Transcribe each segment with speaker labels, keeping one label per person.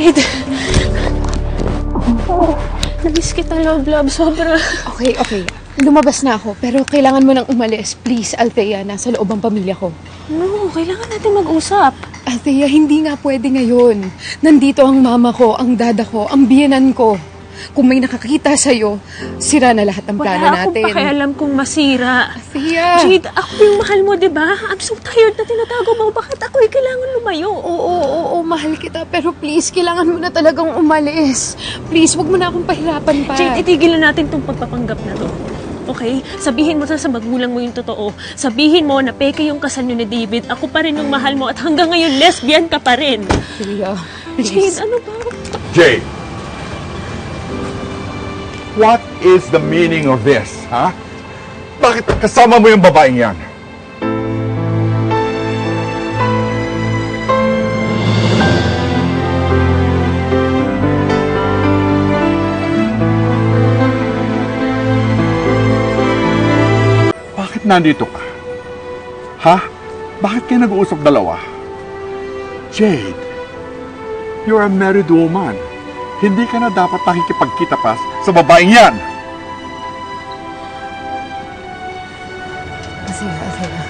Speaker 1: Jade. Namiss kita, love, sobra.
Speaker 2: Okay. Lumabas na ako, pero kailangan mo nang umalis. Please, Althea, nasa loob ang pamilya ko.
Speaker 1: No, kailangan natin mag-usap.
Speaker 2: Althea, hindi nga pwede ngayon. Nandito ang mama ko, ang dada ko, ang biyenan ko. Kung may nakakita sa'yo, sira na lahat ng plano natin.
Speaker 1: Wala akong pakialam kung masira.
Speaker 2: Althea!
Speaker 1: Jade, ako yung mahal mo, diba? I'm so tired na tinatago mo. Bakit ako kailangan lumayo?
Speaker 2: Oo, mahal kita. Pero please, kailangan mo na talagang umalis. Please, wag mo na akong pahirapan pa.
Speaker 1: Jade, itigil na natin itong pagpapanggap na to. Okay? Sabihin mo sa magulang mo yung totoo. Sabihin mo na peke yung kasal nyo ni David. Ako pa rin yung mahal mo at hanggang ngayon lesbian ka pa rin.
Speaker 2: Althea, please.
Speaker 1: Jade, ano ba?
Speaker 3: Jade! What is the meaning of this, ha? Bakit kasama mo yung babaeng yan? Bakit nandito ka? Ha? Bakit kayo nag-uusap dalawa? Jade, you're a married woman. Hindi ka na dapat nakikipagkita pa sa babaeng yan.
Speaker 2: Althea.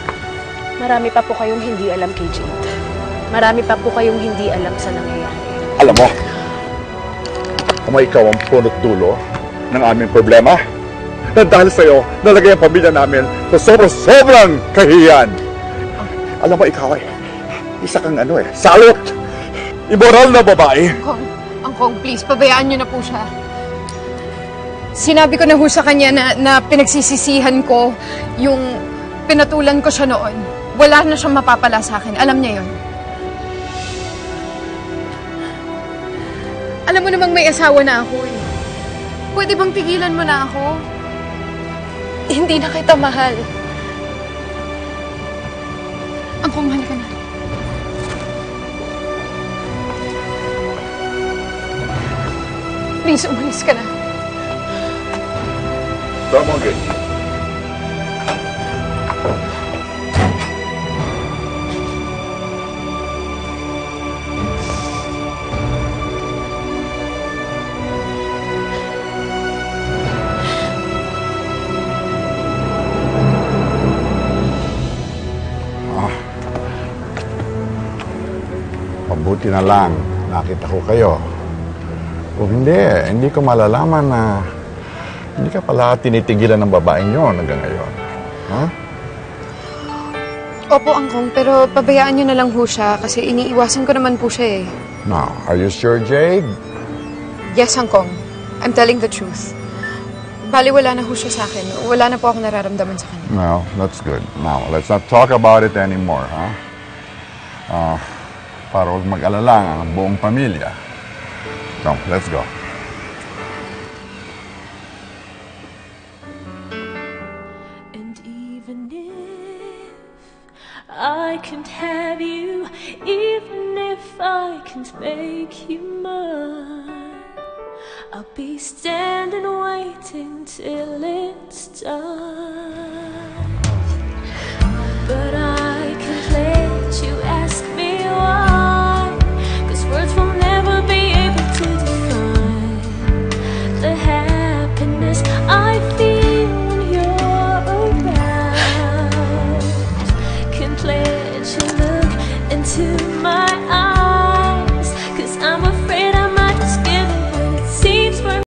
Speaker 1: Marami pa po kayong hindi alam kay Jade. Marami pa po kayong hindi alam sa nangyayari.
Speaker 3: Alam mo, kung ikaw ang punot dulo ng aming problema, na dahil sa'yo, nalagay ang pamilya namin sa sobrang kahihiyan. Alam mo, ikaw ay isa kang salot! Immoral na babae!
Speaker 2: Angkong, please, pabayaan niyo na po siya. Sinabi ko na ho sa kanya na pinagsisisihan ko yung pinatulan ko siya noon. Wala na siyang mapapala sa akin. Alam niya yon. Alam mo namang may asawa na ako eh. Pwede bang tigilan mo na ako? Hindi na kita mahal. Angkong, mahal ka na. Please, umalis ka na.
Speaker 3: Tama, okay. Mabuti na lang, nakita ko kayo. Kung hindi ko malalaman na hindi ka pala tinitigilan ng babaeng yun hanggang ngayon. Huh?
Speaker 2: Opo, Angkong, pero pabayaan niyo na lang ho siya kasi iniiwasan ko naman po siya eh.
Speaker 3: Now, are you sure, Jade?
Speaker 2: Yes, Angkong. I'm telling the truth. Bali, wala na ho siya sa akin. Wala na po ako nararamdaman sa kanya.
Speaker 3: No, that's good. Now, let's not talk about it anymore, para huwag mag-alala ang buong pamilya. Come, let's go.
Speaker 4: And even if I can't have you, even if I can't make you mine, I'll be standing waiting till it's done.